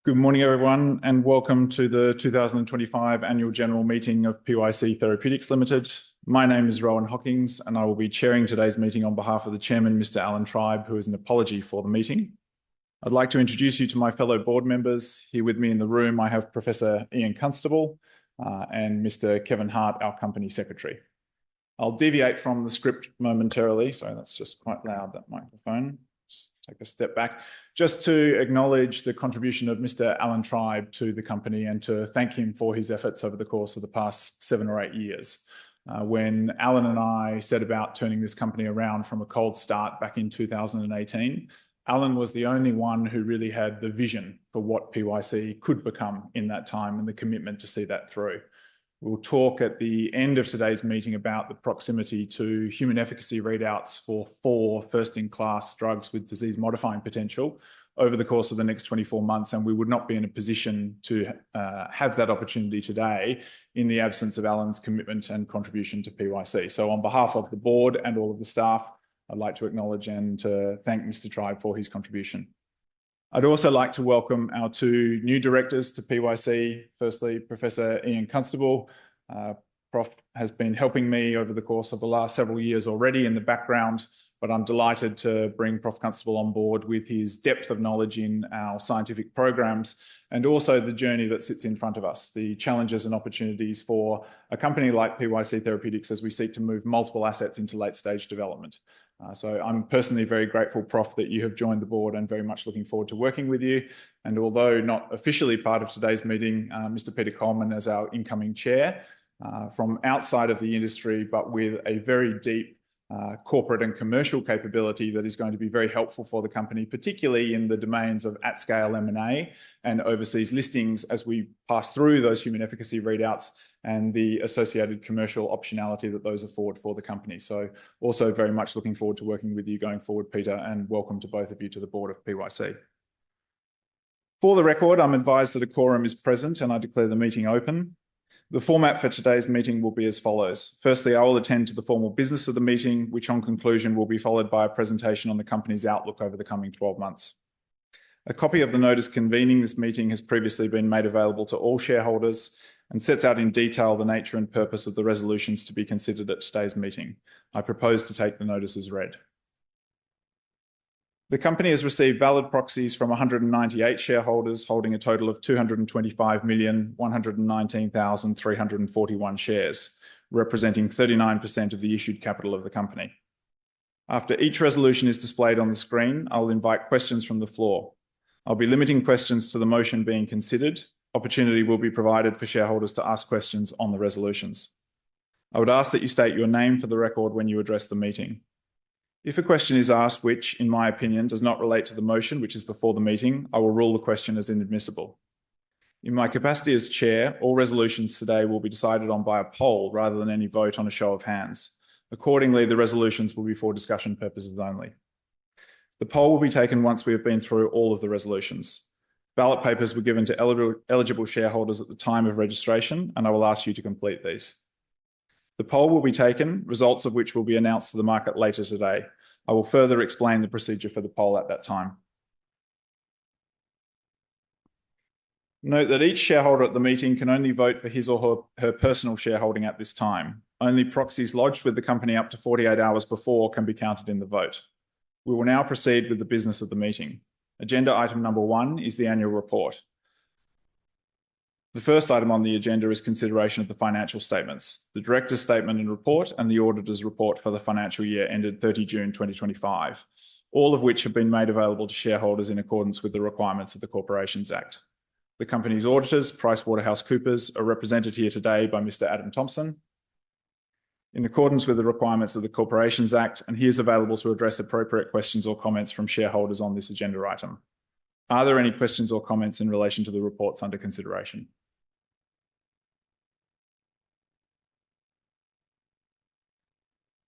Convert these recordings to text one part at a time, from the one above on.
Good morning, everyone, and welcome to the 2025 Annual General Meeting of PYC Therapeutics Limited. My name is Rohan Hockings, and I will be chairing today's meeting on behalf of the Chairman, Mr. Alan Tribe, who is an apology for the meeting. I'd like to introduce you to my fellow board members. Here with me in the room, I have Professor Ian Constable and Mr. Kevin Hart, our Company Secretary. I'll deviate from the script momentarily. Sorry, that's just quite loud, that microphone. Just take a step back, just to acknowledge the contribution of Mr. Alan Tribe to the company and to thank him for his efforts over the course of the past 7 or 8 years. When Alan and I set about turning this company around from a cold start back in 2018, Alan was the only one who really had the vision for what PYC could become in that time and the commitment to see that through. We'll talk at the end of today's meeting about the proximity to human efficacy readouts for 4 first-in-class drugs with disease-modifying potential over the course of the next 24 months, and we would not be in a position to have that opportunity today in the absence of Alan's commitment and contribution to PYC. So on behalf of the board and all of the staff, I'd like to acknowledge and to thank Mr. Tribe for his contribution. I'd also like to welcome our 2 new directors to PYC. Firstly, Professor Ian Constable. Prof has been helping me over the course of the last several years already in the background, but I'm delighted to bring Prof Constable on board with his depth of knowledge in our scientific programs and also the journey that sits in front of us, the challenges and opportunities for a company like PYC Therapeutics as we seek to move multiple assets into late-stage development. So I'm personally very grateful, Prof, that you have joined the board and very much looking forward to working with you. And although not officially part of today's meeting, Mr. Peter Coleman as our incoming chair from outside of the industry, but with a very deep corporate and commercial capability that is going to be very helpful for the company, particularly in the domains of at-scale M&A and overseas listings as we pass through those human efficacy readouts and the associated commercial optionality that those afford for the company. So also very much looking forward to working with you going forward, Peter, and welcome to both of you to the board of PYC. For the record, I'm advised that a quorum is present and I declare the meeting open. The format for today's meeting will be as follows. Firstly, I will attend to the formal business of the meeting, which on conclusion will be followed by a presentation on the company's outlook over the coming 12 months. A copy of the notice convening this meeting has previously been made available to all shareholders and sets out in detail the nature and purpose of the resolutions to be considered at today's meeting. I propose to take the notice as read. The company has received valid proxies from 198 shareholders holding a total of 225,119,341 shares, representing 39% of the issued capital of the company. After each resolution is displayed on the screen, I'll invite questions from the floor. I'll be limiting questions to the motion being considered. Opportunity will be provided for shareholders to ask questions on the resolutions. I would ask that you state your name for the record when you address the meeting. If a question is asked which, in my opinion, does not relate to the motion which is before the meeting, I will rule the question as inadmissible. In my capacity as chair, all resolutions today will be decided on by a poll rather than any vote on a show of hands. Accordingly, the resolutions will be for discussion purposes only. The poll will be taken once we have been through all of the resolutions. Ballot papers were given to eligible shareholders at the time of registration, and I will ask you to complete these. The poll will be taken, results of which will be announced to the market later today. I will further explain the procedure for the poll at that time. Note that each shareholder at the meeting can only vote for his or her personal shareholding at this time. Only proxies lodged with the company up to 48 hours before can be counted in the vote. We will now proceed with the business of the meeting. Agenda item number 1 is the annual report. The first item on the agenda is consideration of the financial statements, the director's statement and report, and the auditor's report for the financial year ended 30 June 2025, all of which have been made available to shareholders in accordance with the requirements of the Corporations Act. The company's auditors, PricewaterhouseCoopers, are represented here today by Mr. Adam Thompson, in accordance with the requirements of the Corporations Act, and he is available to address appropriate questions or comments from shareholders on this agenda item. Are there any questions or comments in relation to the reports under consideration?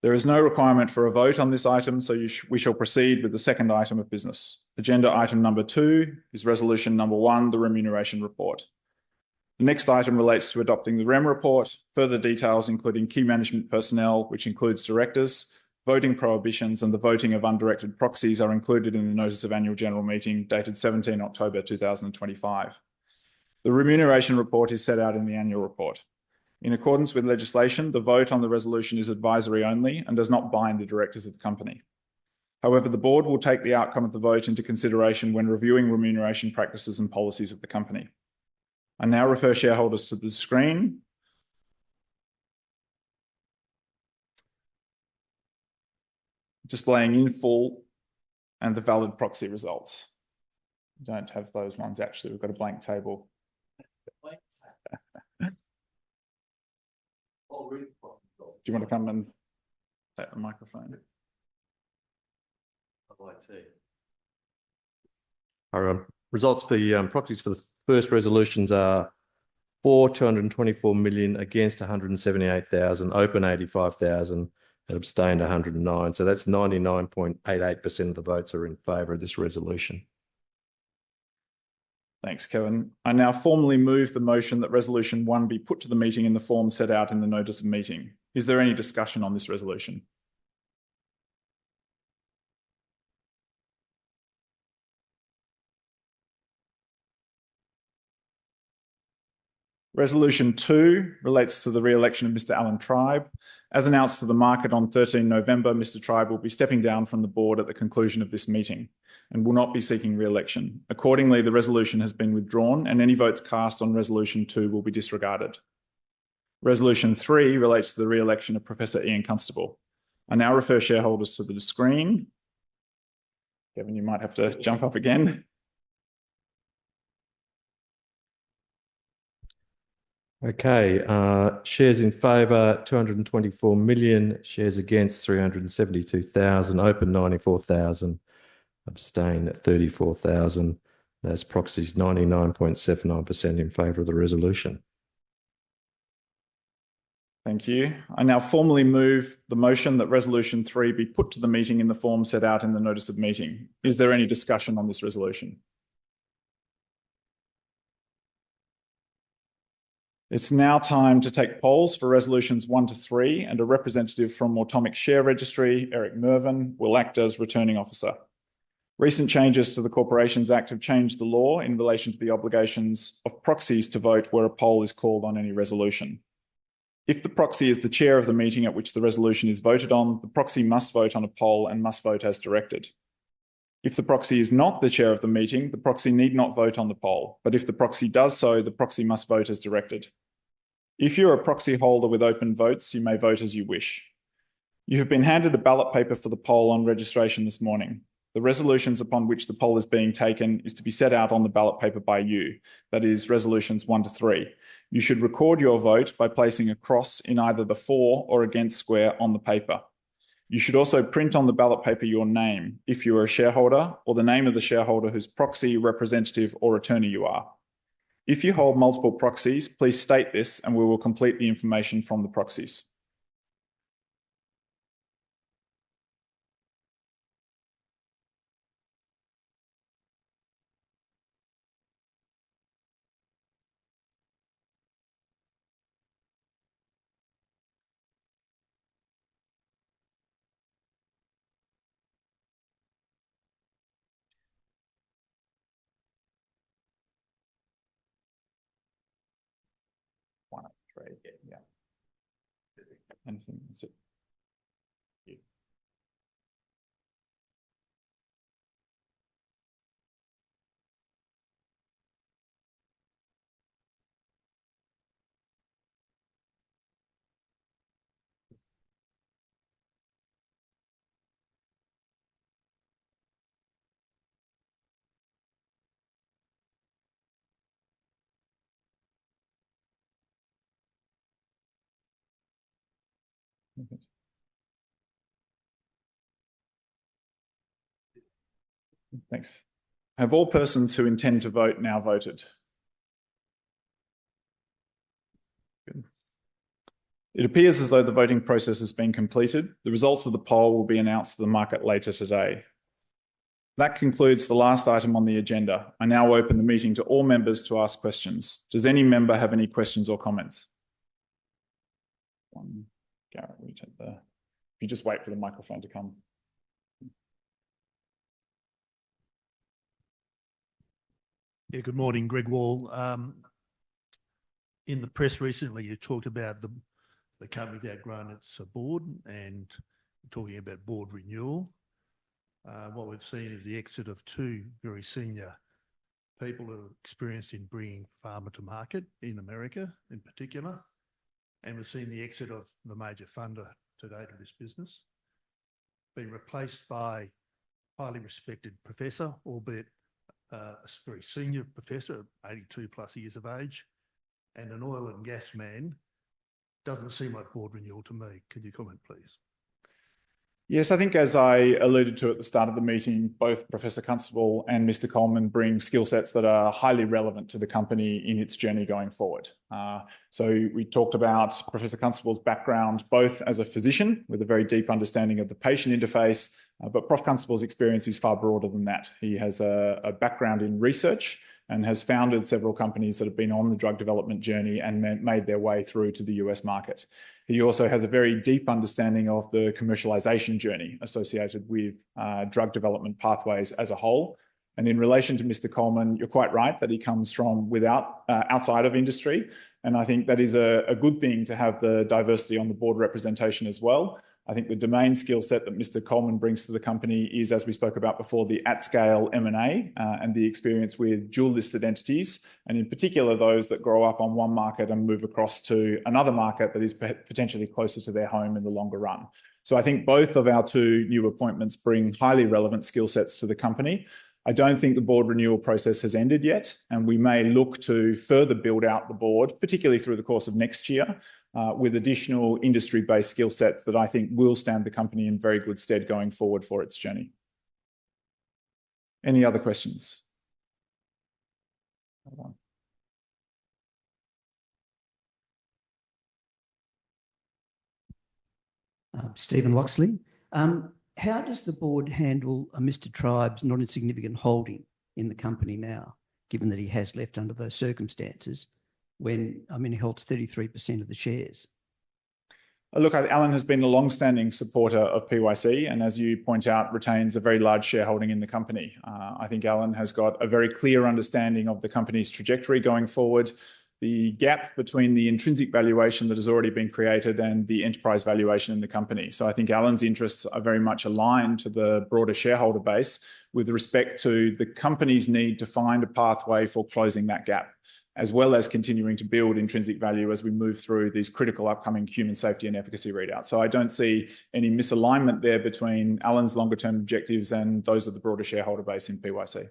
There is no requirement for a vote on this item, so we shall proceed with the second item of business. Agenda item number 2 is resolution number 1, the remuneration report. The next item relates to adopting the REM report, further details including key management personnel, which includes directors, voting prohibitions, and the voting of undirected proxies are included in the notice of annual general meeting dated 17 October 2025. The remuneration report is set out in the annual report. In accordance with legislation, the vote on the resolution is advisory only and does not bind the directors of the company. However, the board will take the outcome of the vote into consideration when reviewing remuneration practices and policies of the company. I now refer shareholders to the screen. Displaying in full and the valid proxy results. We don't have those ones actually, we've got a blank table. Do you want to come and take the microphone? Our results for proxies for the first resolutions are for 224 million, against 178,000, open 85,000, and abstained 109. So that's 99.88% of the votes are in favour of this resolution. Thanks, Kevin. I now formally move the motion that Resolution 1 be put to the meeting in the form set out in the notice of meeting. Is there any discussion on this resolution? Resolution 2 relates to the re-election of Mr. Alan Tribe. As announced to the market on 13 November, Mr. Tribe will be stepping down from the board at the conclusion of this meeting and will not be seeking re-election. Accordingly, the resolution has been withdrawn and any votes cast on Resolution 2 will be disregarded. Resolution 3 relates to the re-election of Professor Ian Constable. I now refer shareholders to the screen. Kevin, you might have to jump up again. Okay, shares in favour 224 million, shares against 372,000, open 94,000, abstain 34,000. That's proxies 99.79% in favour of the resolution. Thank you. I now formally move the motion that Resolution 3 be put to the meeting in the form set out in the notice of meeting. Is there any discussion on this resolution? It's now time to take polls for Resolutions 1 to 3, and a representative from Automic Share Registry, Eric Mervyn, will act as returning officer. Recent changes to the Corporations Act have changed the law in relation to the obligations of proxies to vote where a poll is called on any resolution. If the proxy is the chair of the meeting at which the resolution is voted on, the proxy must vote on a poll and must vote as directed. If the proxy is not the chair of the meeting, the proxy need not vote on the poll, but if the proxy does so, the proxy must vote as directed. If you're a proxy holder with open votes, you may vote as you wish. You have been handed a ballot paper for the poll on registration this morning. The resolutions upon which the poll is being taken is to be set out on the ballot paper by you, that is, Resolutions 1 to 3. You should record your vote by placing a cross in either the for or against square on the paper. You should also print on the ballot paper your name, if you are a shareholder, or the name of the shareholder whose proxy, representative, or attorney you are. If you hold multiple proxies, please state this and we will complete the information from the proxies. One, three, yeah. Anything? That's it. Yeah. Thanks. Have all persons who intend to vote now voted? Good. It appears as though the voting process has been completed. The results of the poll will be announced to the market later today. That concludes the last item on the agenda. I now open the meeting to all members to ask questions. Does any member have any questions or comments? Garrett, will you take the you just wait for the microphone to come. Yeah, good morning, Greg Wall. In the press recently, you talked about the company's outgrown its board and talking about board renewal. What we've seen is the exit of two very senior people who are experienced in bringing pharma to market in America in particular. And we've seen the exit of the major funder to date of this business, being replaced by a highly respected professor, albeit a very senior professor, 82 plus years of age, and an oil and gas man. Doesn't seem like board renewal to me. Could you comment, please? Yes, I think as I alluded to at the start of the meeting, both Professor Constable and Mr. Coleman bring skill sets that are highly relevant to the company in its journey going forward. So we talked about Professor Constable's background, both as a physician with a very deep understanding of the patient interface, but Prof. Constable's experience is far broader than that. He has a background in research and has founded several companies that have been on the drug development journey and made their way through to the US market. He also has a very deep understanding of the commercialization journey associated with drug development pathways as a whole. And in relation to Mr. Coleman, you're quite right that he comes from outside of industry. And I think that is a good thing to have the diversity on the board representation as well. I think the domain skill set that Mr. Coleman brings to the company is, as we spoke about before, the at-scale M&A and the experience with dual-listed entities, and in particular those that grow up on one market and move across to another market that is potentially closer to their home in the longer run. So I think both of our two new appointments bring highly relevant skill sets to the company. I don't think the board renewal process has ended yet, and we may look to further build out the board, particularly through the course of next year, with additional industry-based skill sets that I think will stand the company in very good stead going forward for its journey. Any other questions? Stephen Loxley. How does the board handle Mr. Tribe's non-insignificant holding in the company now, given that he has left under those circumstances, when, he holds 33% of the shares? Look, Alan has been a long-standing supporter of PYC and, as you point out, retains a very large shareholding in the company. I think Alan has got a very clear understanding of the company's trajectory going forward, the gap between the intrinsic valuation that has already been created and the enterprise valuation in the company. So I think Alan's interests are very much aligned to the broader shareholder base with respect to the company's need to find a pathway for closing that gap, as well as continuing to build intrinsic value as we move through these critical upcoming human safety and efficacy readouts. So I don't see any misalignment there between Alan's longer-term objectives and those of the broader shareholder base in PYC.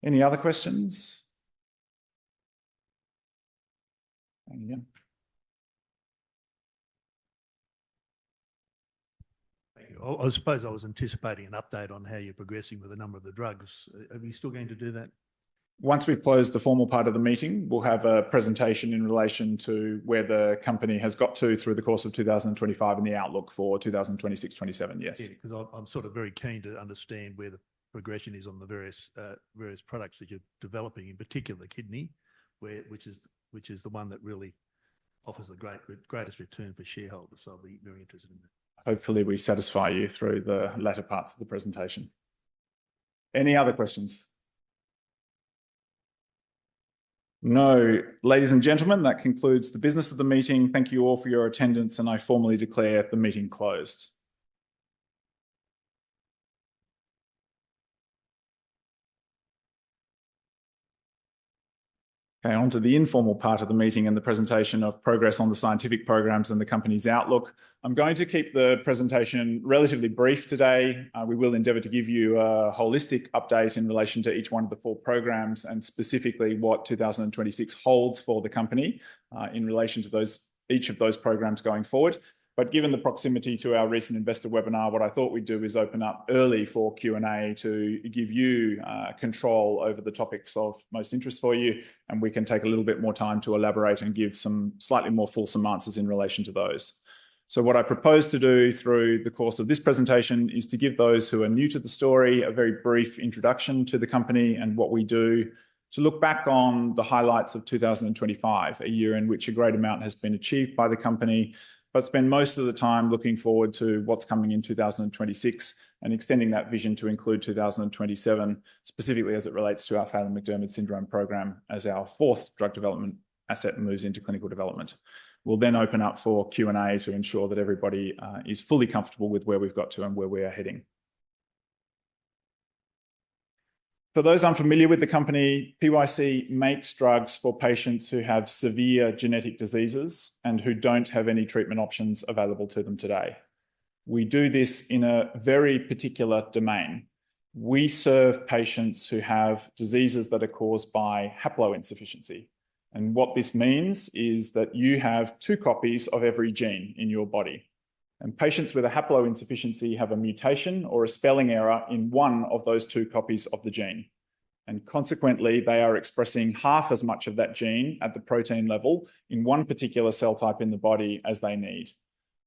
Any other questions? Yeah. Thank you. I suppose I was anticipating an update on how you're progressing with a number of the drugs. Are you still going to do that? Once we've closed the formal part of the meeting, we'll have a presentation in relation to where the company has got to through the course of 2025 and the outlook for 2026-27, yes. Yeah, because I'm sort of very keen to understand where the progression is on the various products that you're developing, in particular the kidney, which is the one that really offers the greatest return for shareholders. So I'll be very interested in that. Hopefully we satisfy you through the latter parts of the presentation. Any other questions? No. Ladies and gentlemen, that concludes the business of the meeting. Thank you all for your attendance, and I formally declare the meeting closed. Okay, on to the informal part of the meeting and the presentation of progress on the scientific programs and the company's outlook. I'm going to keep the presentation relatively brief today. We will endeavour to give you a holistic update in relation to each one of the 4 programs and specifically what 2026 holds for the company in relation to each of those programs going forward. But given the proximity to our recent investor webinar, what I thought we'd do is open up early for Q&A to give you control over the topics of most interest for you, and we can take a little bit more time to elaborate and give some slightly more fulsome answers in relation to those. So what I propose to do through the course of this presentation is to give those who are new to the story a very brief introduction to the company and what we do, to look back on the highlights of 2025, a year in which a great amount has been achieved by the company, but spend most of the time looking forward to what's coming in 2026 and extending that vision to include 2027, specifically as it relates to our Phelan-McDermid syndrome program as our fourth drug development asset moves into clinical development. We'll then open up for Q&A to ensure that everybody is fully comfortable with where we've got to and where we are heading. For those unfamiliar with the company, PYC makes drugs for patients who have severe genetic diseases and who don't have any treatment options available to them today. We do this in a very particular domain. We serve patients who have diseases that are caused by haploinsufficiency. And what this means is that you have 2 copies of every gene in your body. And patients with a haploinsufficiency have a mutation or a spelling error in one of those 2 copies of the gene. And consequently, they are expressing half as much of that gene at the protein level in one particular cell type in the body as they need.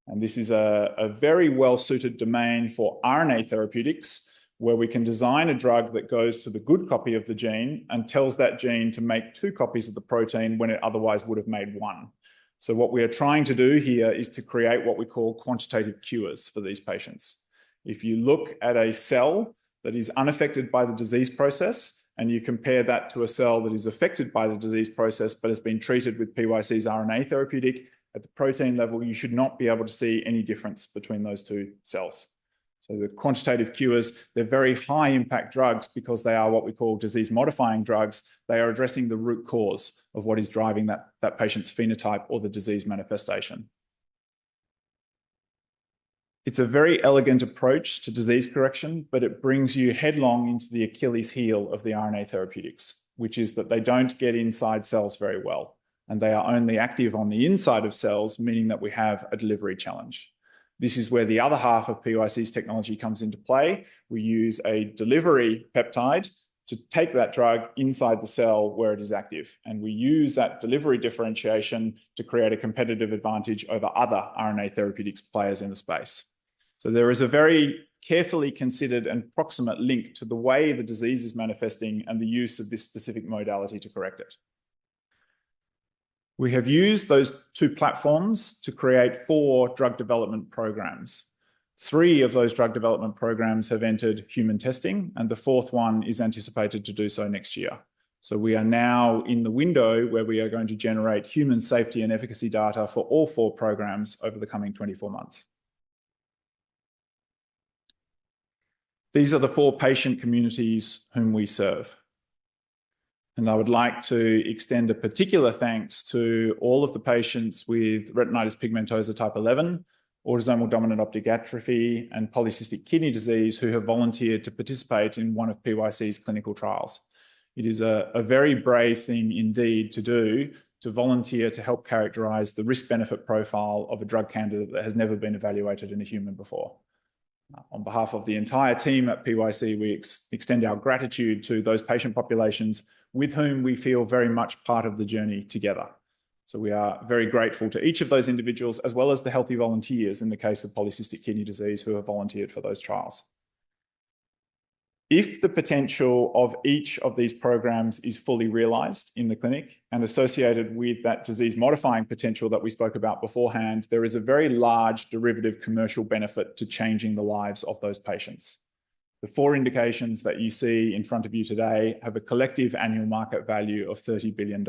And this is a very well-suited domain for RNA therapeutics, where we can design a drug that goes to the good copy of the gene and tells that gene to make 2 copies of the protein when it otherwise would have made 1. So what we are trying to do here is to create what we call quantitative cures for these patients. If you look at a cell that is unaffected by the disease process and you compare that to a cell that is affected by the disease process but has been treated with PYC's RNA therapeutic, at the protein level, you should not be able to see any difference between those 2 cells. So the quantitative cures, they're very high impact drugs because they are what we call disease modifying drugs. They are addressing the root cause of what is driving that patient's phenotype or the disease manifestation. It's a very elegant approach to disease correction, but it brings you headlong into the Achilles heel of the RNA therapeutics, which is that they don't get inside cells very well, and they are only active on the inside of cells, meaning that we have a delivery challenge. This is where the other half of PYC's technology comes into play. We use a delivery peptide to take that drug inside the cell where it is active. And we use that delivery differentiation to create a competitive advantage over other RNA therapeutics players in the space. So there is a very carefully considered and proximate link to the way the disease is manifesting and the use of this specific modality to correct it. We have used those 2 platforms to create 4 drug development programs. 3 of those drug development programs have entered human testing, and the 4th one is anticipated to do so next year. So we are now in the window where we are going to generate human safety and efficacy data for all 4 programs over the coming 24 months. These are the 4 patient communities whom we serve. And I would like to extend a particular thanks to all of the patients with retinitis pigmentosa type 11, autosomal dominant optic atrophy, and polycystic kidney disease who have volunteered to participate in one of PYC's clinical trials. It is a very brave thing indeed to do, to volunteer to help characterize the risk-benefit profile of a drug candidate that has never been evaluated in a human before. On behalf of the entire team at PYC, we extend our gratitude to those patient populations with whom we feel very much part of the journey together. So we are very grateful to each of those individuals, as well as the healthy volunteers in the case of polycystic kidney disease who have volunteered for those trials. If the potential of each of these programs is fully realized in the clinic and associated with that disease-modifying potential that we spoke about beforehand, there is a very large derivative commercial benefit to changing the lives of those patients. The 4 indications that you see in front of you today have a collective annual market value of $30 billion.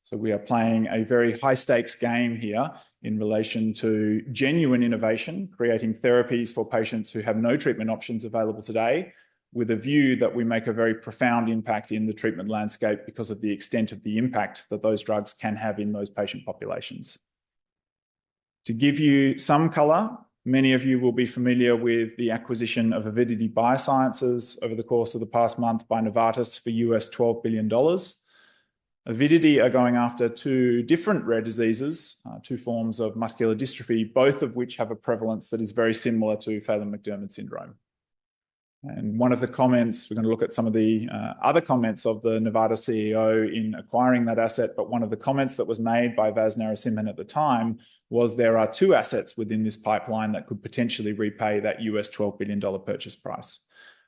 So we are playing a very high-stakes game here in relation to genuine innovation, creating therapies for patients who have no treatment options available today, with a view that we make a very profound impact in the treatment landscape because of the extent of the impact that those drugs can have in those patient populations. To give you some colour, many of you will be familiar with the acquisition of Avidity Biosciences over the course of the past month by Novartis for US $12 billion. Avidity are going after 2 different rare diseases, 2 forms of muscular dystrophy, both of which have a prevalence that is very similar to Phelan-McDermid syndrome. And one of the comments, we're going to look at some of the other comments of the Novartis CEO in acquiring that asset, but one of the comments that was made by Vas Narasimhan at the time was there are 2 assets within this pipeline that could potentially repay that US $12 billion purchase price.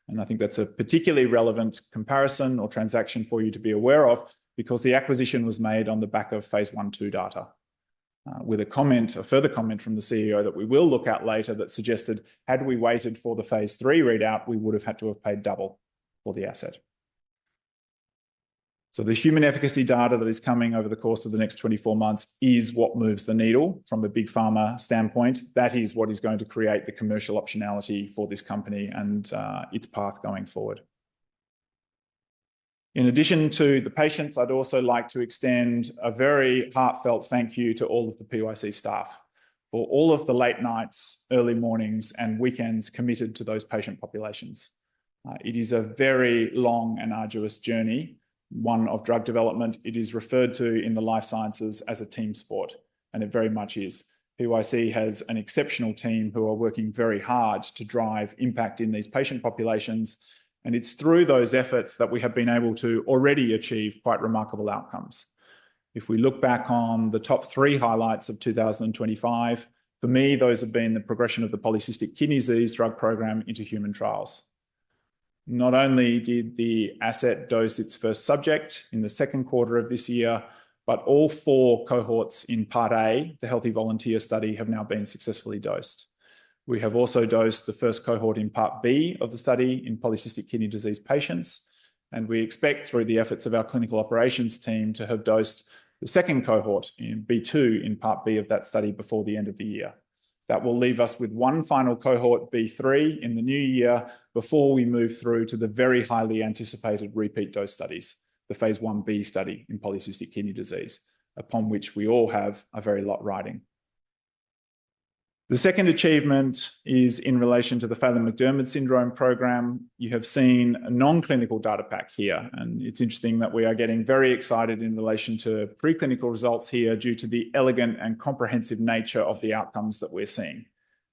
And I think that's a particularly relevant comparison or transaction for you to be aware of, because the acquisition was made on the back of phase 1/2 data. with a further comment from the CEO that we will look at later that suggested had we waited for the phase 3 readout, we would have had to have paid double for the asset. So the human efficacy data that is coming over the course of the next 24 months is what moves the needle from a big pharma standpoint. That is what is going to create the commercial optionality for this company and its path going forward. In addition to the patients, I'd also like to extend a very heartfelt thank you to all of the PYC staff for all of the late nights, early mornings, and weekends committed to those patient populations. It is a very long and arduous journey, one of drug development. It is referred to in the life sciences as a team sport, and it very much is. PYC has an exceptional team who are working very hard to drive impact in these patient populations. And it's through those efforts that we have been able to already achieve quite remarkable outcomes. If we look back on the top 3 highlights of 2025, for me, those have been the progression of the polycystic kidney disease drug program into human trials. Not only did the asset dose its first subject in the second quarter of this year, but all 4 cohorts in Part A, the healthy volunteer study, have now been successfully dosed. We have also dosed the first cohort in Part B of the study in polycystic kidney disease patients, and we expect through the efforts of our clinical operations team to have dosed the second cohort in B2 in Part B of that study before the end of the year. That will leave us with one final cohort, B3, in the new year before we move through to the very highly anticipated repeat dose studies, the phase 1B study in polycystic kidney disease, upon which we all have a very lot riding. The second achievement is in relation to the Phelan-McDermid syndrome program. You have seen a non-clinical data pack here, and it's interesting that we are getting very excited in relation to preclinical results here due to the elegant and comprehensive nature of the outcomes that we're seeing.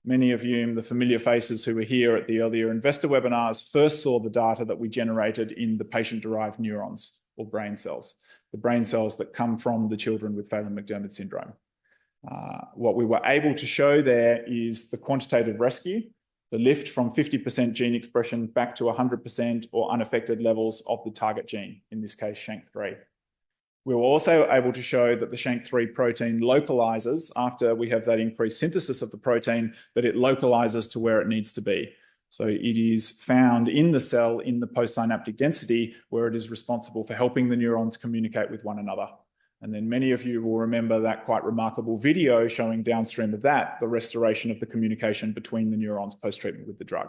Many of you, the familiar faces who were here at the earlier investor webinars, first saw the data that we generated in the patient-derived neurons or brain cells, the brain cells that come from the children with Phelan-McDermid syndrome. What we were able to show there is the quantitative rescue, the lift from 50% gene expression back to 100% or unaffected levels of the target gene, in this case, SHANK3. We were also able to show that the SHANK3 protein localizes after we have that increased synthesis of the protein, that it localizes to where it needs to be. So it is found in the cell in the postsynaptic density where it is responsible for helping the neurons communicate with one another. And then many of you will remember that quite remarkable video showing downstream of that, the restoration of the communication between the neurons post-treatment with the drug.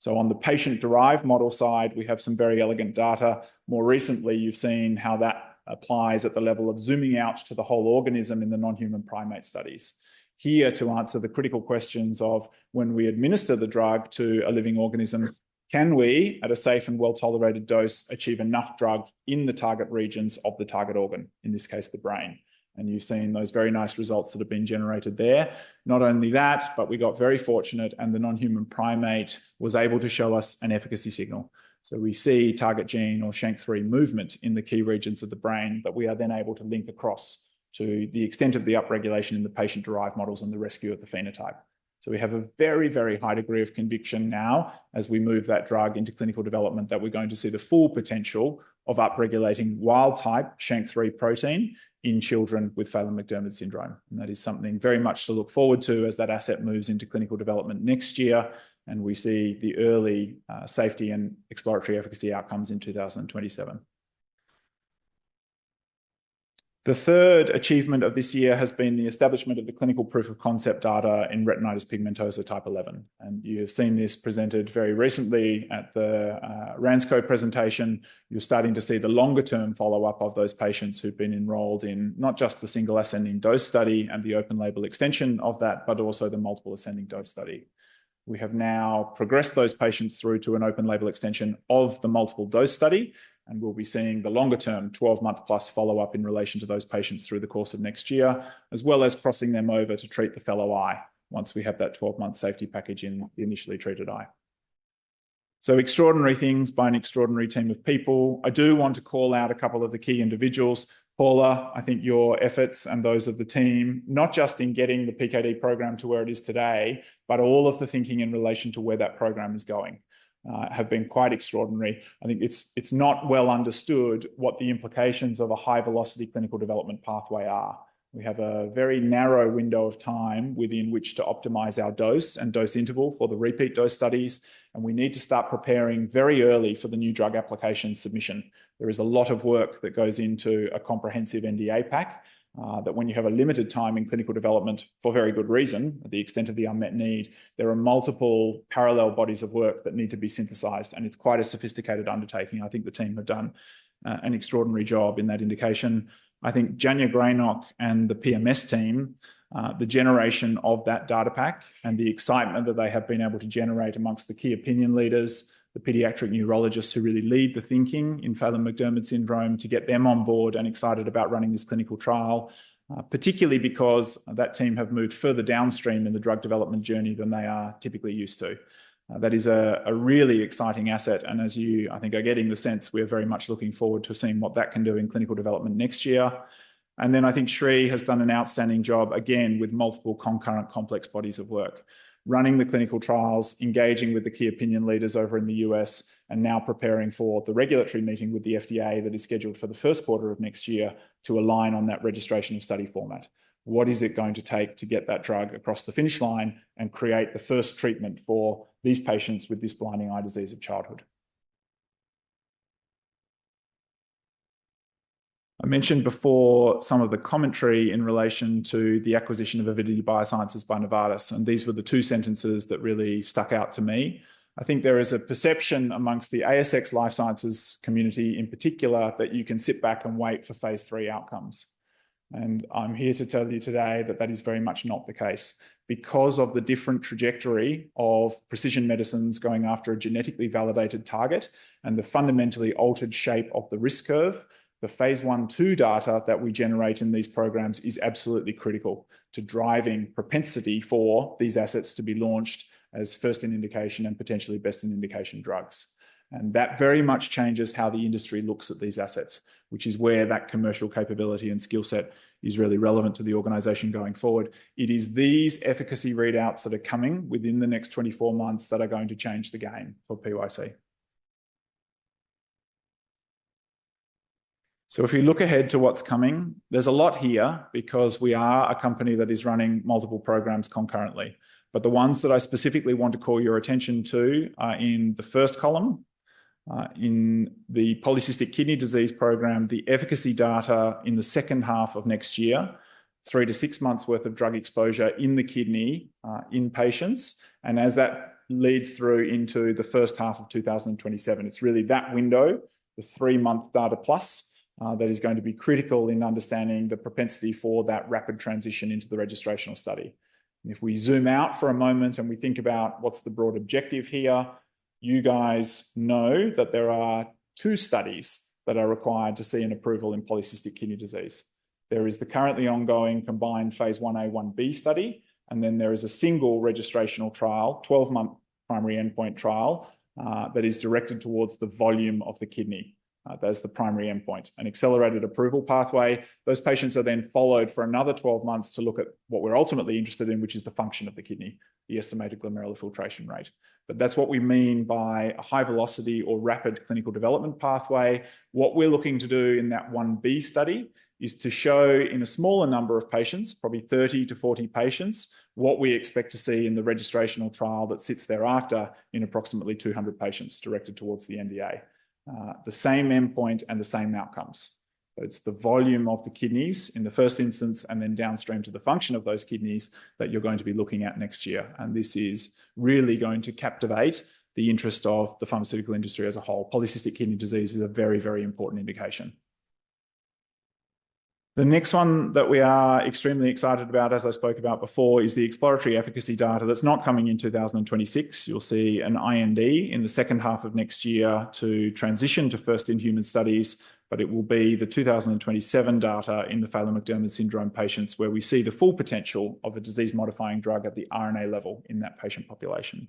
So on the patient-derived model side, we have some very elegant data. More recently, you've seen how that applies at the level of zooming out to the whole organism in the non-human primate studies. Here to answer the critical questions of when we administer the drug to a living organism, can we, at a safe and well-tolerated dose, achieve enough drug in the target regions of the target organ, in this case, the brain? And you've seen those very nice results that have been generated there. Not only that, but we got very fortunate and the non-human primate was able to show us an efficacy signal. So we see target gene or SHANK3 movement in the key regions of the brain that we are then able to link across to the extent of the upregulation in the patient-derived models and the rescue of the phenotype. So we have a very, very high degree of conviction now as we move that drug into clinical development that we're going to see the full potential of upregulating wild-type SHANK3 protein in children with Phelan-McDermid syndrome. And that is something very much to look forward to as that asset moves into clinical development next year and we see the early safety and exploratory efficacy outcomes in 2027. The third achievement of this year has been the establishment of the clinical proof of concept data in retinitis pigmentosa type 11. And you have seen this presented very recently at the RANZCO presentation. You're starting to see the longer term follow-up of those patients who've been enrolled in not just the single ascending dose study and the open label extension of that, but also the multiple ascending dose study. We have now progressed those patients through to an open label extension of the multiple dose study, and we'll be seeing the longer term 12-month plus follow-up in relation to those patients through the course of next year, as well as crossing them over to treat the fellow eye once we have that 12-month safety package in the initially treated eye. So extraordinary things by an extraordinary team of people. I do want to call out a couple of the key individuals. Paula, I think your efforts and those of the team, not just in getting the PKD program to where it is today, but all of the thinking in relation to where that program is going. Have been quite extraordinary. I think it's not well understood what the implications of a high velocity clinical development pathway are. We have a very narrow window of time within which to optimize our dose and dose interval for the repeat dose studies, and we need to start preparing very early for the new drug application submission. There is a lot of work that goes into a comprehensive NDA pack that when you have a limited time in clinical development, for very good reason, at the extent of the unmet need, there are multiple parallel bodies of work that need to be synthesized, and it's quite a sophisticated undertaking. I think the team have done an extraordinary job in that indication. I think Janya Graynock and the PMS team, the generation of that data pack and the excitement that they have been able to generate amongst the key opinion leaders, the pediatric neurologists who really lead the thinking in Phelan-McDermid syndrome, to get them on board and excited about running this clinical trial, particularly because that team have moved further downstream in the drug development journey than they are typically used to. That is a really exciting asset, and as you, I think, are getting the sense, we're very much looking forward to seeing what that can do in clinical development next year. And then I think Shri has done an outstanding job, again, with multiple concurrent complex bodies of work, running the clinical trials, engaging with the key opinion leaders over in the US, and now preparing for the regulatory meeting with the FDA that is scheduled for the first quarter of next year to align on that registration of study format. What is it going to take to get that drug across the finish line and create the first treatment for these patients with this blinding eye disease of childhood? I mentioned before some of the commentary in relation to the acquisition of Avidity Biosciences by Novartis, and these were the two sentences that really stuck out to me. I think there is a perception amongst the ASX life sciences community in particular that you can sit back and wait for phase 3 outcomes. And I'm here to tell you today that that is very much not the case. Because of the different trajectory of precision medicines going after a genetically validated target and the fundamentally altered shape of the risk curve, the phase 1-2 data that we generate in these programs is absolutely critical to driving propensity for these assets to be launched as first in indication and potentially best in indication drugs. And that very much changes how the industry looks at these assets, which is where that commercial capability and skill set is really relevant to the organisation going forward. It is these efficacy readouts that are coming within the next 24 months that are going to change the game for PYC. So if we look ahead to what's coming, there's a lot here because we are a company that is running multiple programs concurrently. But the ones that I specifically want to call your attention to are in the first column. In the polycystic kidney disease program, the efficacy data in the second half of next year, 3 to 6 months worth of drug exposure in the kidney in patients. And as that leads through into the first half of 2027, it's really that window, the 3-month data plus, that is going to be critical in understanding the propensity for that rapid transition into the registrational study. And if we zoom out for a moment and we think about what's the broad objective here, you guys know that there are 2 studies that are required to see an approval in polycystic kidney disease. There is the currently ongoing combined phase 1A, 1B study, and then there is a single registrational trial, 12-month primary endpoint trial, that is directed towards the volume of the kidney. That's the primary endpoint, an accelerated approval pathway. Those patients are then followed for another 12 months to look at what we're ultimately interested in, which is the function of the kidney, the estimated glomerular filtration rate. But that's what we mean by a high velocity or rapid clinical development pathway. What we're looking to do in that 1B study is to show in a smaller number of patients, probably 30 to 40 patients, what we expect to see in the registrational trial that sits thereafter in approximately 200 patients directed towards the NDA. The same endpoint and the same outcomes. So it's the volume of the kidneys in the first instance and then downstream to the function of those kidneys that you're going to be looking at next year. And this is really going to captivate the interest of the pharmaceutical industry as a whole. Polycystic kidney disease is a very, very important indication. The next one that we are extremely excited about, as I spoke about before, is the exploratory efficacy data that's not coming in 2026. You'll see an IND in the second half of next year to transition to first in human studies, but it will be the 2027 data in the Phelan-McDermid syndrome patients where we see the full potential of a disease-modifying drug at the RNA level in that patient population.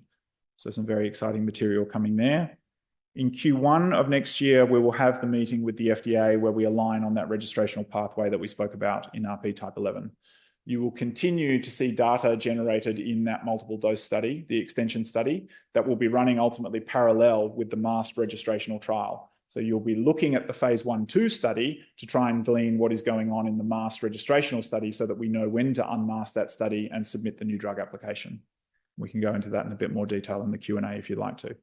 So some very exciting material coming there. In Q1 of next year, we will have the meeting with the FDA where we align on that registrational pathway that we spoke about in RP type 11. You will continue to see data generated in that multiple dose study, the extension study, that will be running ultimately parallel with the masked registrational trial. So you'll be looking at the phase 1/2 study to try and glean what is going on in the masked registrational study so that we know when to unmask that study and submit the new drug application. We can go into that in a bit more detail in the Q&A if you'd like to.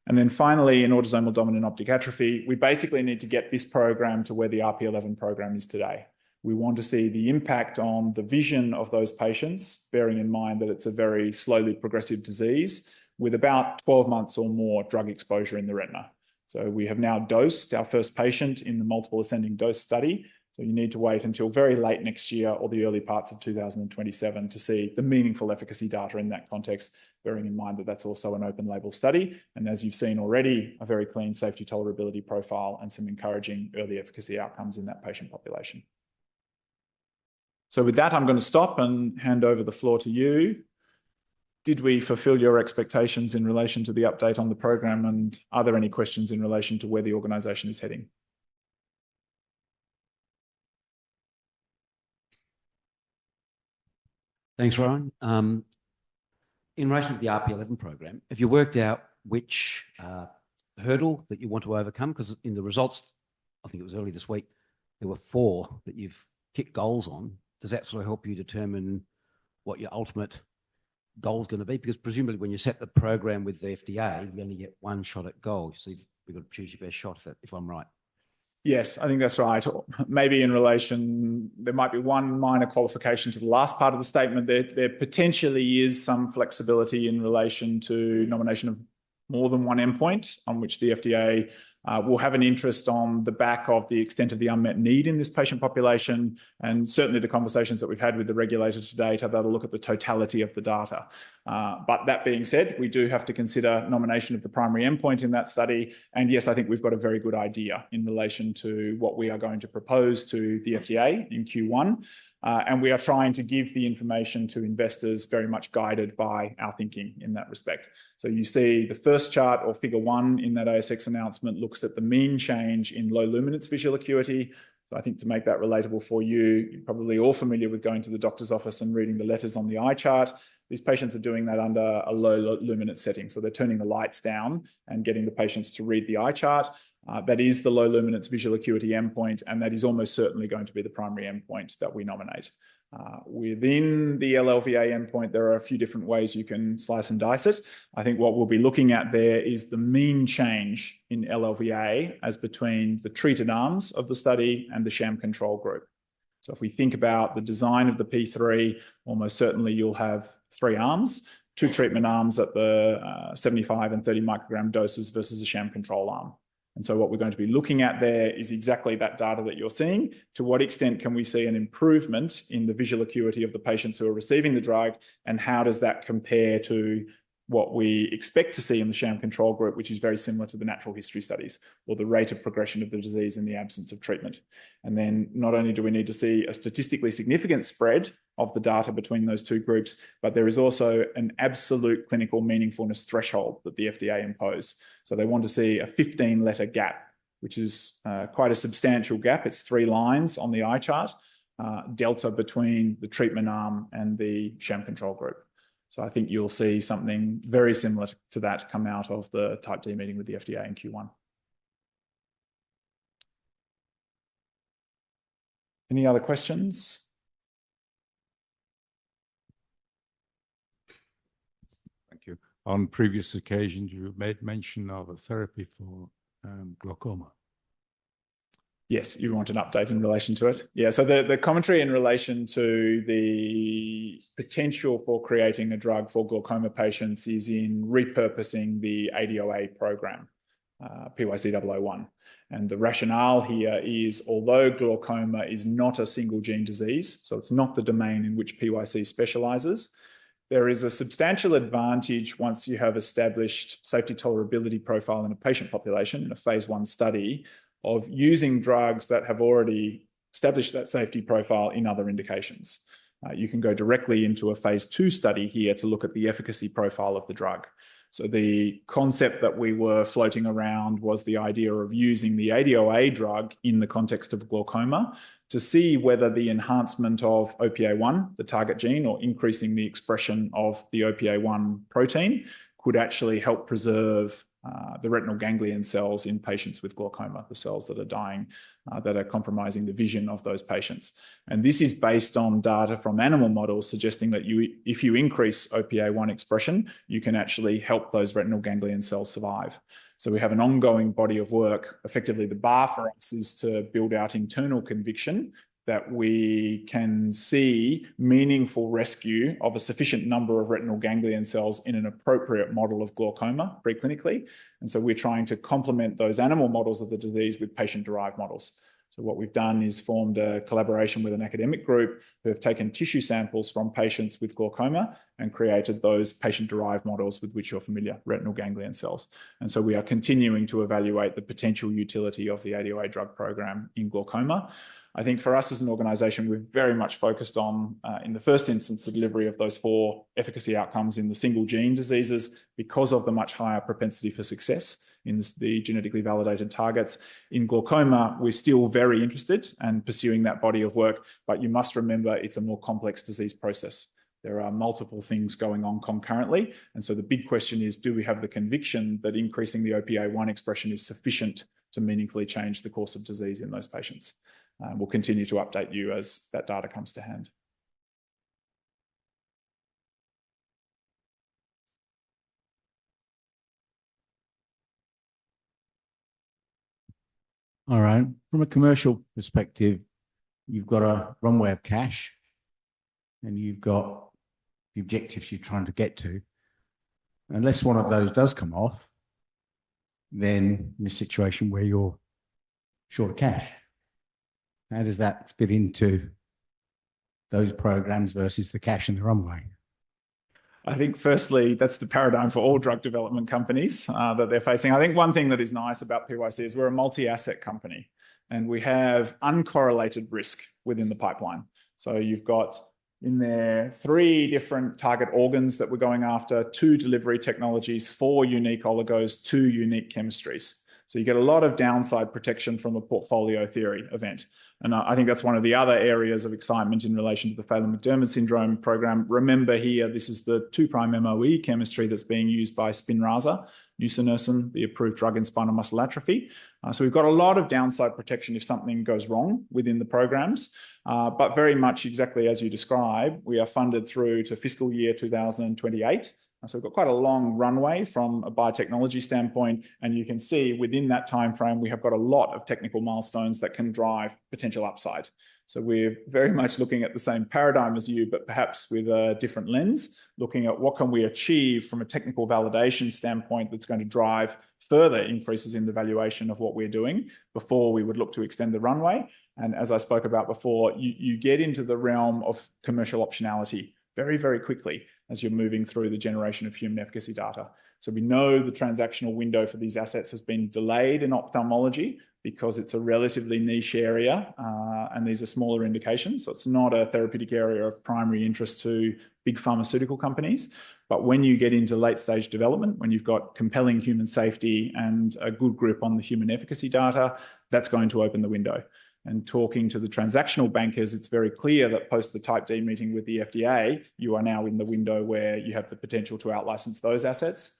And then finally, in autosomal dominant optic atrophy, we basically need to get this program to where the RP11 program is today. We want to see the impact on the vision of those patients, bearing in mind that it's a very slowly progressive disease with about 12 months or more drug exposure in the retina. So we have now dosed our first patient in the multiple ascending dose study. So you need to wait until very late next year or the early parts of 2027 to see the meaningful efficacy data in that context, bearing in mind that that's also an open label study. And as you've seen already, a very clean safety tolerability profile and some encouraging early efficacy outcomes in that patient population. So with that, I'm going to stop and hand over the floor to you. Did we fulfill your expectations in relation to the update on the program? And are there any questions in relation to where the organisation is heading? Thanks, Rohan. In relation to the RP11 program, have you worked out which hurdle that you want to overcome? Because in the results, I think it was early this week, there were 4 that you've kicked goals on. Does that sort of help you determine what your ultimate goal is going to be? Because presumably when you set the program with the FDA, you only get one shot at goal. So you've got to choose your best shot, if I'm right. Yes, I think that's right. Maybe in relation, there might be one minor qualification to the last part of the statement. There potentially is some flexibility in relation to nomination of more than one endpoint on which the FDA will have an interest on the back of the extent of the unmet need in this patient population. And certainly the conversations that we've had with the regulator to date are about a look at the totality of the data. But that being said, we do have to consider nomination of the primary endpoint in that study. And yes, I think we've got a very good idea in relation to what we are going to propose to the FDA in Q1. And we are trying to give the information to investors very much guided by our thinking in that respect. So you see the first chart or figure 1 in that ASX announcement looks at the mean change in low luminance visual acuity. So I think to make that relatable for you, you're probably all familiar with going to the doctor's office and reading the letters on the eye chart. These patients are doing that under a low luminance setting. So they're turning the lights down and getting the patients to read the eye chart. That is the low luminance visual acuity endpoint, and that is almost certainly going to be the primary endpoint that we nominate. Within the LLVA endpoint, there are a few different ways you can slice and dice it. I think what we'll be looking at there is the mean change in LLVA as between the treated arms of the study and the sham control group. So if we think about the design of the P3, almost certainly you'll have 3 arms, 2 treatment arms at the 75 and 30 microgram doses versus a sham control arm. And so what we're going to be looking at there is exactly that data that you're seeing. To what extent can we see an improvement in the visual acuity of the patients who are receiving the drug, and how does that compare to what we expect to see in the sham control group, which is very similar to the natural history studies, or the rate of progression of the disease in the absence of treatment. And then not only do we need to see a statistically significant spread of the data between those 2 groups, but there is also an absolute clinical meaningfulness threshold that the FDA impose. So they want to see a 15-letter gap, which is quite a substantial gap. It's 3 lines on the eye chart, delta between the treatment arm and the sham control group. So I think you'll see something very similar to that come out of the Type D meeting with the FDA in Q1. Any other questions? Thank you. On previous occasions, you made mention of a therapy for glaucoma. Yes, you want an update in relation to it? Yeah, so the commentary in relation to the potential for creating a drug for glaucoma patients is in repurposing the ADOA program, PYC 001. And the rationale here is, although glaucoma is not a single gene disease, so it's not the domain in which PYC specialises, there is a substantial advantage once you have established safety tolerability profile in a patient population in a phase 1 study of using drugs that have already established that safety profile in other indications. You can go directly into a phase 2 study here to look at the efficacy profile of the drug. So the concept that we were floating around was the idea of using the ADOA drug in the context of glaucoma to see whether the enhancement of OPA1, the target gene, or increasing the expression of the OPA1 protein could actually help preserve the retinal ganglion cells in patients with glaucoma, the cells that are dying, that are compromising the vision of those patients. And this is based on data from animal models suggesting that if you increase OPA1 expression, you can actually help those retinal ganglion cells survive. So we have an ongoing body of work. Effectively, the bar for us is to build out internal conviction that we can see meaningful rescue of a sufficient number of retinal ganglion cells in an appropriate model of glaucoma preclinically. And so we're trying to complement those animal models of the disease with patient-derived models. So what we've done is formed a collaboration with an academic group who have taken tissue samples from patients with glaucoma and created those patient-derived models with which you're familiar, retinal ganglion cells. And so we are continuing to evaluate the potential utility of the ADOA drug program in glaucoma. I think for us as an organisation, we're very much focused on, in the first instance, the delivery of those 4 efficacy outcomes in the single gene diseases because of the much higher propensity for success in the genetically validated targets. In glaucoma, we're still very interested and pursuing that body of work, but you must remember it's a more complex disease process. There are multiple things going on concurrently. And so the big question is, do we have the conviction that increasing the OPA1 expression is sufficient to meaningfully change the course of disease in those patients? We'll continue to update you as that data comes to hand. All right. From a commercial perspective, you've got a runway of cash and you've got the objectives you're trying to get to. Unless one of those does come off, then in a situation where you're short of cash. How does that fit into those programs versus the cash in the runway? I think firstly, that's the paradigm for all drug development companies that they're facing. I think one thing that is nice about PYC is we're a multi-asset company and we have uncorrelated risk within the pipeline. So you've got in there 3 different target organs that we're going after, 2 delivery technologies, 4 unique oligos, 2 unique chemistries. So you get a lot of downside protection from a portfolio theory event. And I think that's one of the other areas of excitement in relation to the Phelan-McDermid syndrome program. Remember here, this is the 2' MOE chemistry that's being used by Spinraza, nusinersen, the approved drug in spinal muscular atrophy. So we've got a lot of downside protection if something goes wrong within the programs, but very much exactly as you describe, we are funded through to fiscal year 2028. So we've got quite a long runway from a biotechnology standpoint, and you can see within that timeframe, we have got a lot of technical milestones that can drive potential upside. So we're very much looking at the same paradigm as you, but perhaps with a different lens, looking at what can we achieve from a technical validation standpoint that's going to drive further increases in the valuation of what we're doing before we would look to extend the runway. And as I spoke about before, you get into the realm of commercial optionality very, very quickly as you're moving through the generation of human efficacy data. So we know the transactional window for these assets has been delayed in ophthalmology because it's a relatively niche area and these are smaller indications. So it's not a therapeutic area of primary interest to big pharmaceutical companies. But when you get into late stage development, when you've got compelling human safety and a good grip on the human efficacy data, that's going to open the window. And talking to the transactional bankers, it's very clear that post the Type D meeting with the FDA, you are now in the window where you have the potential to out-license those assets.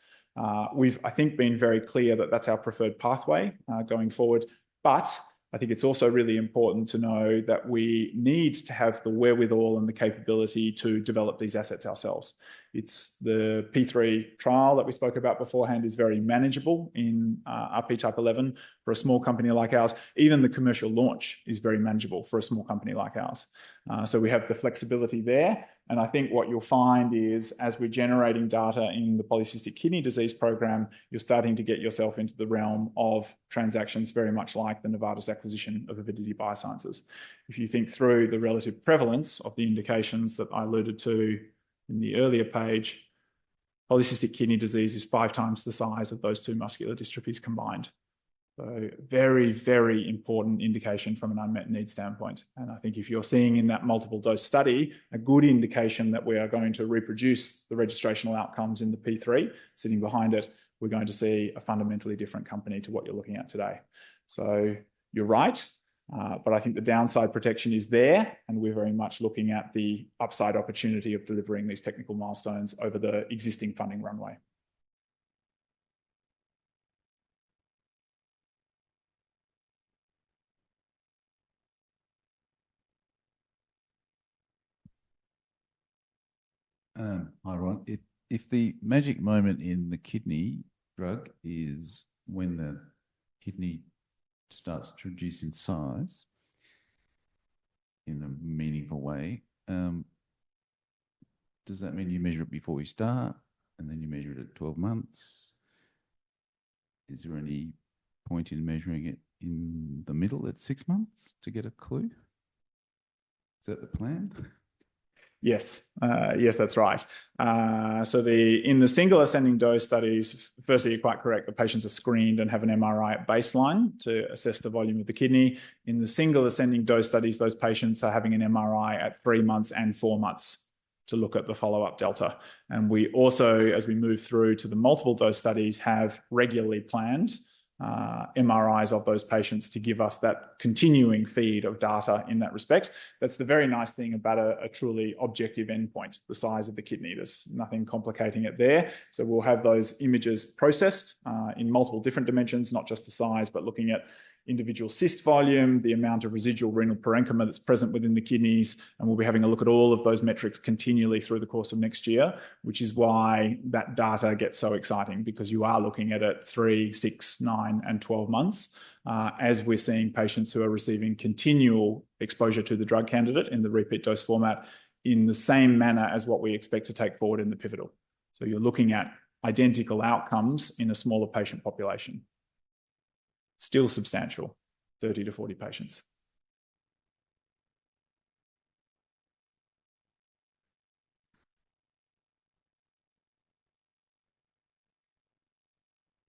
We've, I think, been very clear that that's our preferred pathway going forward. But I think it's also really important to know that we need to have the wherewithal and the capability to develop these assets ourselves. It's the P3 trial that we spoke about beforehand is very manageable in RP type 11 for a small company like ours. Even the commercial launch is very manageable for a small company like ours. So we have the flexibility there. And I think what you'll find is as we're generating data in the polycystic kidney disease program, you're starting to get yourself into the realm of transactions very much like the Novartis acquisition of Avidity Biosciences. If you think through the relative prevalence of the indications that I alluded to in the earlier page, polycystic kidney disease is 5 times the size of those 2 muscular dystrophies combined. So very, very important indication from an unmet need standpoint. And I think if you're seeing in that multiple dose study, a good indication that we are going to reproduce the registrational outcomes in the P3 sitting behind it, we're going to see a fundamentally different company to what you're looking at today. So you're right. But I think the downside protection is there, and we're very much looking at the upside opportunity of delivering these technical milestones over the existing funding runway. Hi, Ron. If the magic moment in the kidney drug is when the kidney starts to reduce in size in a meaningful way, does that mean you measure it before we start and then you measure it at 12 months? Is there any point in measuring it in the middle at 6 months to get a clue? Is that the plan? Yes, yes, that's right. So in the single ascending dose studies, firstly, you're quite correct. The patients are screened and have an MRI at baseline to assess the volume of the kidney. In the single ascending dose studies, those patients are having an MRI at 3 months and 4 months to look at the follow-up delta. And we also, as we move through to the multiple dose studies, have regularly planned MRIs of those patients to give us that continuing feed of data in that respect. That's the very nice thing about a truly objective endpoint, the size of the kidney. There's nothing complicating it there. So we'll have those images processed in multiple different dimensions, not just the size, but looking at individual cyst volume, the amount of residual renal parenchyma that's present within the kidneys, and we'll be having a look at all of those metrics continually through the course of next year, which is why that data gets so exciting, because you are looking at it 3, 6, 9, and 12 months, as we're seeing patients who are receiving continual exposure to the drug candidate in the repeat dose format in the same manner as what we expect to take forward in the pivotal. So you're looking at identical outcomes in a smaller patient population. Still substantial, 30 to 40 patients.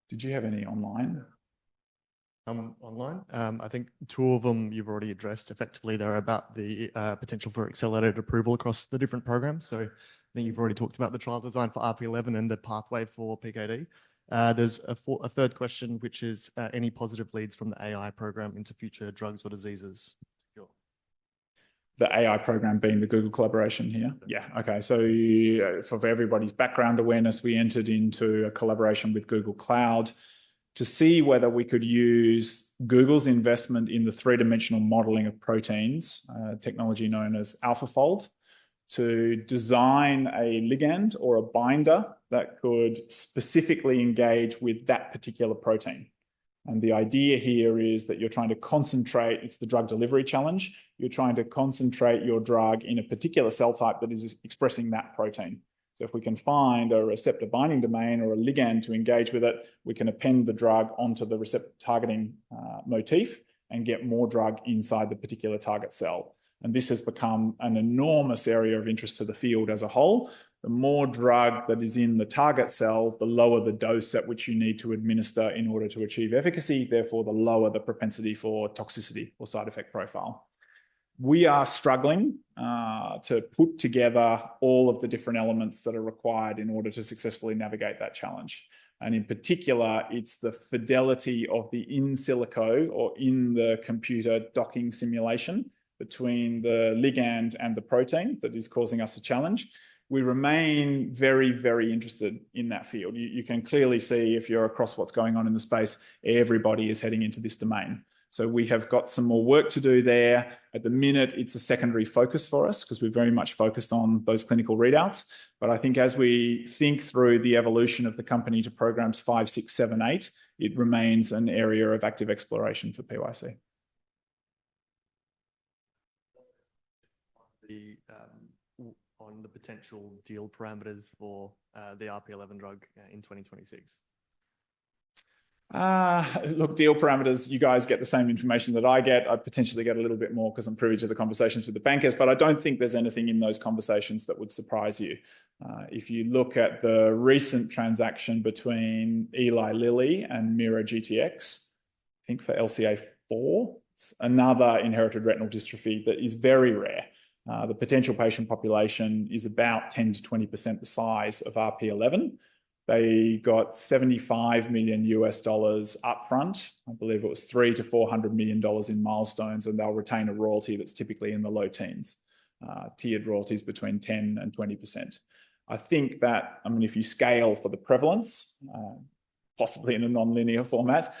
Did you have any online? Online. I think 2 of them you've already addressed. Effectively, they're about the potential for accelerated approval across the different programs. So I think you've already talked about the trial design for RP11 and the pathway for PKD. There's a third question, which is any positive leads from the AI program into future drugs or diseases? Sure. The AI program being the Google collaboration here? Yeah, okay. So for everybody's background awareness, we entered into a collaboration with Google Cloud to see whether we could use Google's investment in the 3-dimensional modeling of proteins, technology known as AlphaFold, to design a ligand or a binder that could specifically engage with that particular protein. And the idea here is that you're trying to concentrate, it's the drug delivery challenge, you're trying to concentrate your drug in a particular cell type that is expressing that protein. So if we can find a receptor binding domain or a ligand to engage with it, we can append the drug onto the receptor targeting motif and get more drug inside the particular target cell. And this has become an enormous area of interest to the field as a whole. The more drug that is in the target cell, the lower the dose at which you need to administer in order to achieve efficacy, therefore the lower the propensity for toxicity or side effect profile. We are struggling to put together all of the different elements that are required in order to successfully navigate that challenge. And in particular, it's the fidelity of the in silico or in the computer docking simulation between the ligand and the protein that is causing us a challenge. We remain very, very interested in that field. You can clearly see, if you're across what's going on in the space, everybody is heading into this domain. So we have got some more work to do there. At the minute, it's a secondary focus for us because we're very much focused on those clinical readouts. But I think as we think through the evolution of the company to programs 5, 6, 7, 8, it remains an area of active exploration for PYC. On the potential deal parameters for the RP11 drug in 2026? Look, deal parameters, you guys get the same information that I get. I potentially get a little bit more because I'm privy to the conversations with the bankers, but I don't think there's anything in those conversations that would surprise you. If you look at the recent transaction between Eli Lilly and Mira GTX, I think for LCA4, it's another inherited retinal dystrophy that is very rare. The potential patient population is about 10 to 20% the size of RP11. They got $75 million upfront. I believe it was $300 to $400 million in milestones, and they'll retain a royalty that's typically in the low teens, tiered royalties between 10 and 20%. I think that, I mean, if you scale for the prevalence, possibly in a non-linear format.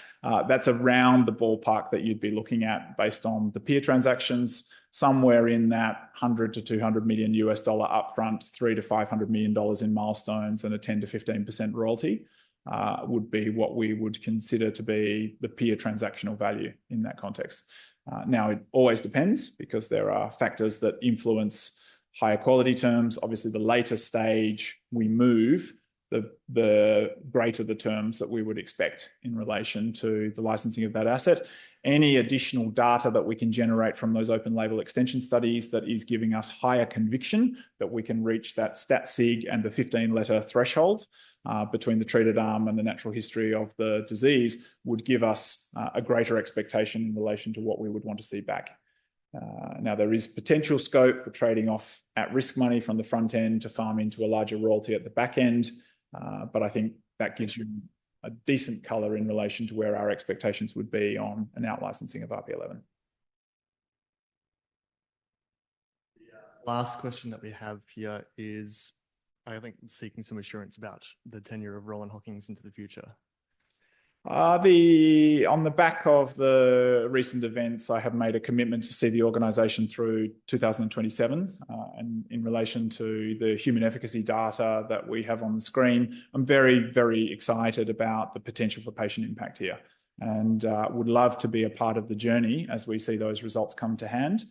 That's around the ballpark that you'd be looking at based on the peer transactions, somewhere in that $100 to $200 million upfront, $300 to $500 million in milestones, and a 10 to 15% royalty would be what we would consider to be the peer transactional value in that context. Now, it always depends because there are factors that influence higher quality terms. Obviously, the later stage we move, the greater the terms that we would expect in relation to the licensing of that asset. Any additional data that we can generate from those open label extension studies that is giving us higher conviction that we can reach that stat sig and the 15-letter threshold between the treated arm and the natural history of the disease would give us a greater expectation in relation to what we would want to see back. Now, there is potential scope for trading off at-risk money from the front end to farm into a larger royalty at the back end, but I think that gives you a decent colour in relation to where our expectations would be on an out-licensing of RP11. The last question that we have here is, I think, seeking some assurance about the tenure of Rohan Hockings into the future. On the back of the recent events, I have made a commitment to see the organisation through 2027. And in relation to the human efficacy data that we have on the screen, I'm very, very excited about the potential for patient impact here and would love to be a part of the journey as we see those results come to hand.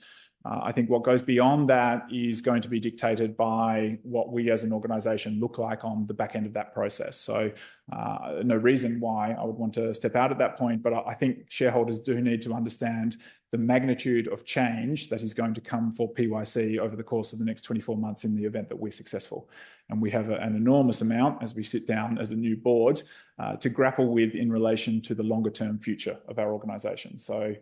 I think what goes beyond that is going to be dictated by what we as an organisation look like on the back end of that process. So no reason why I would want to step out at that point, but I think shareholders do need to understand the magnitude of change that is going to come for PYC over the course of the next 24 months in the event that we're successful. And we have an enormous amount as we sit down as a new board to grapple with in relation to the longer term future of our organisation. So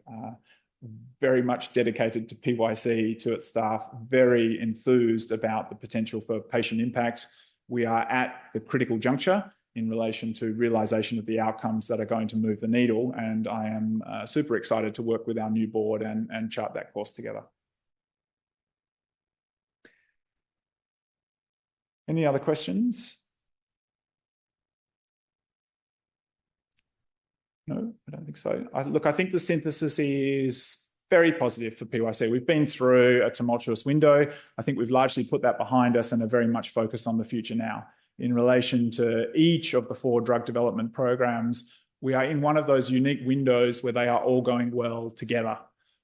very much dedicated to PYC, to its staff, very enthused about the potential for patient impact. We are at the critical juncture in relation to realisation of the outcomes that are going to move the needle, and I am super excited to work with our new board and chart that course together. Any other questions? No, I don't think so. Look, I think the synthesis is very positive for PYC. We've been through a tumultuous window. I think we've largely put that behind us and are very much focused on the future now. In relation to each of the 4 drug development programs, we are in one of those unique windows where they are all going well together.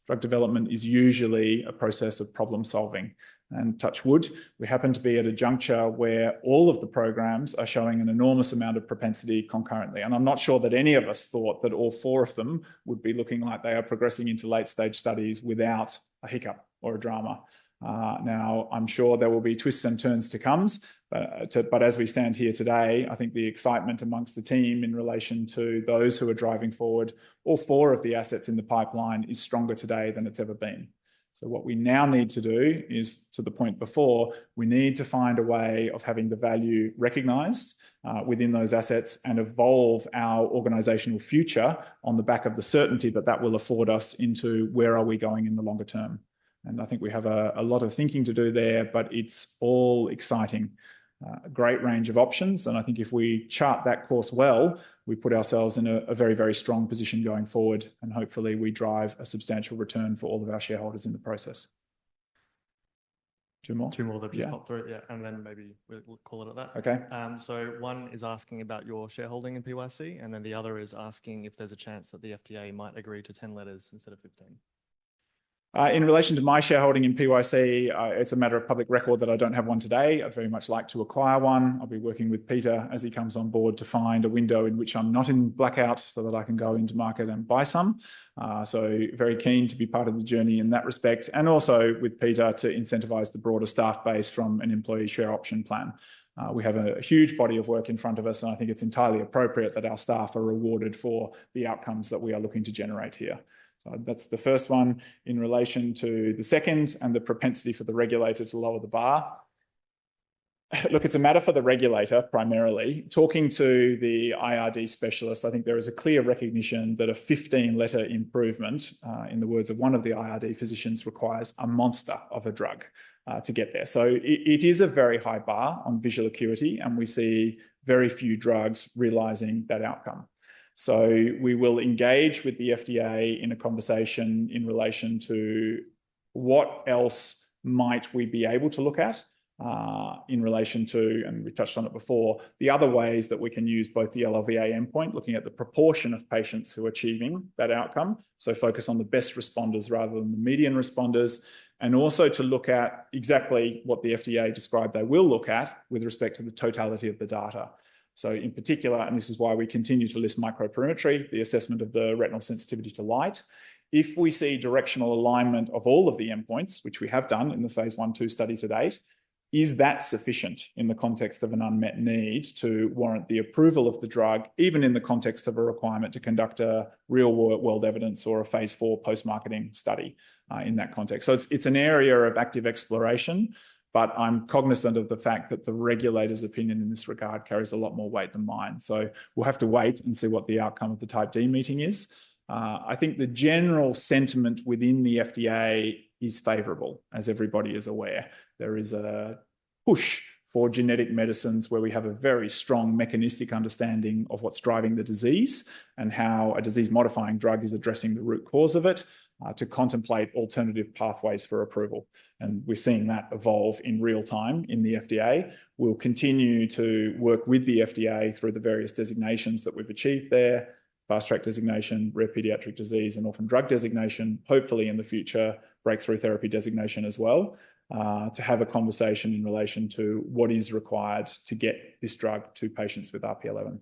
Drug development is usually a process of problem solving. And touch wood, we happen to be at a juncture where all of the programs are showing an enormous amount of propensity concurrently. And I'm not sure that any of us thought that all 4 of them would be looking like they are progressing into late stage studies without a hiccup or a drama. Now, I'm sure there will be twists and turns to come, but as we stand here today, I think the excitement amongst the team in relation to those who are driving forward all 4 of the assets in the pipeline is stronger today than it's ever been. So what we now need to do is, to the point before, we need to find a way of having the value recognised within those assets and evolve our organisational future on the back of the certainty that that will afford us into where are we going in the longer term. And I think we have a lot of thinking to do there, but it's all exciting. A great range of options. And I think if we chart that course well, we put ourselves in a very, very strong position going forward. And hopefully we drive a substantial return for all of our shareholders in the process. 2 more? 2 more that just popped through, yeah. And then maybe we'll call it at that. Okay. So one is asking about your shareholding in PYC, and then the other is asking if there's a chance that the FDA might agree to 10 letters instead of 15. In relation to my shareholding in PYC, it's a matter of public record that I don't have one today. I'd very much like to acquire one. I'll be working with Peter as he comes on board to find a window in which I'm not in blackout so that I can go into market and buy some. So very keen to be part of the journey in that respect, and also with Peter to incentivise the broader staff base from an employee share option plan. We have a huge body of work in front of us, and I think it's entirely appropriate that our staff are rewarded for the outcomes that we are looking to generate here. So that's the first one. In relation to the second and the propensity for the regulator to lower the bar. Look, it's a matter for the regulator primarily. Talking to the IRD specialist, I think there is a clear recognition that a 15-letter improvement, in the words of one of the IRD physicians, requires a monster of a drug to get there. So it is a very high bar on visual acuity, and we see very few drugs realizing that outcome. So we will engage with the FDA in a conversation in relation to what else might we be able to look at in relation to, and we touched on it before, the other ways that we can use both the LLVA endpoint, looking at the proportion of patients who are achieving that outcome, so focus on the best responders rather than the median responders, and also to look at exactly what the FDA described they will look at with respect to the totality of the data. So in particular, and this is why we continue to list microperimetry, the assessment of the retinal sensitivity to light. If we see directional alignment of all of the endpoints, which we have done in the phase 1/2 study to date, is that sufficient in the context of an unmet need to warrant the approval of the drug, even in the context of a requirement to conduct a real world evidence or a phase 4 post-marketing study in that context? So it's an area of active exploration, but I'm cognizant of the fact that the regulator's opinion in this regard carries a lot more weight than mine. So we'll have to wait and see what the outcome of the Type D meeting is. I think the general sentiment within the FDA is favourable, as everybody is aware. There is a push for genetic medicines where we have a very strong mechanistic understanding of what's driving the disease and how a disease-modifying drug is addressing the root cause of it, to contemplate alternative pathways for approval. And we're seeing that evolve in real time in the FDA. We'll continue to work with the FDA through the various designations that we've achieved there, Fast Track designation, Rare Pediatric Disease and Orphan Drug designation, hopefully in the future, Breakthrough Therapy designation as well, to have a conversation in relation to what is required to get this drug to patients with RP11.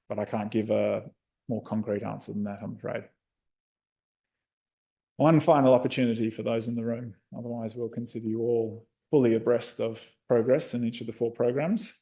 But I can't give a more concrete answer than that, I'm afraid. One final opportunity for those in the room. Otherwise, we'll consider you all fully abreast of progress in each of the 4 programs.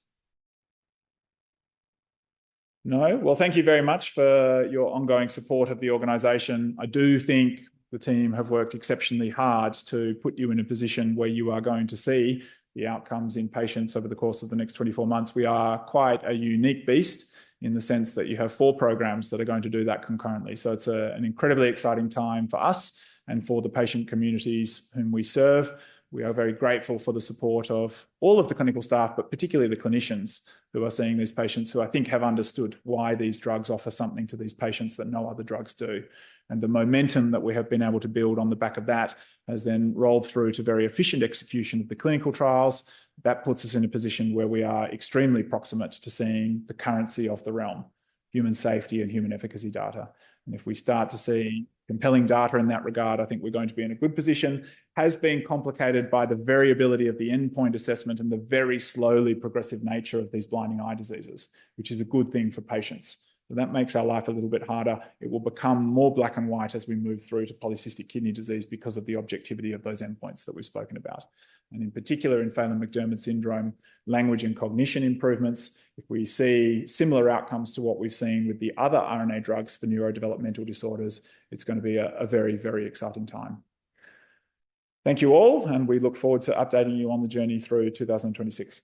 No? Well, thank you very much for your ongoing support of the organisation. I do think the team have worked exceptionally hard to put you in a position where you are going to see the outcomes in patients over the course of the next 24 months. We are quite a unique beast in the sense that you have 4 programs that are going to do that concurrently. So it's an incredibly exciting time for us and for the patient communities whom we serve. We are very grateful for the support of all of the clinical staff, but particularly the clinicians who are seeing these patients, who I think have understood why these drugs offer something to these patients that no other drugs do. And the momentum that we have been able to build on the back of that has then rolled through to very efficient execution of the clinical trials. That puts us in a position where we are extremely proximate to seeing the currency of the realm, human safety and human efficacy data. And if we start to see compelling data in that regard, I think we're going to be in a good position. Has been complicated by the variability of the endpoint assessment and the very slowly progressive nature of these blinding eye diseases, which is a good thing for patients. So that makes our life a little bit harder. It will become more black and white as we move through to polycystic kidney disease because of the objectivity of those endpoints that we've spoken about. And in particular in Phelan-McDermid syndrome, language and cognition improvements. If we see similar outcomes to what we've seen with the other RNA drugs for neurodevelopmental disorders, it's going to be a very, very exciting time. Thank you all, and we look forward to updating you on the journey through 2026.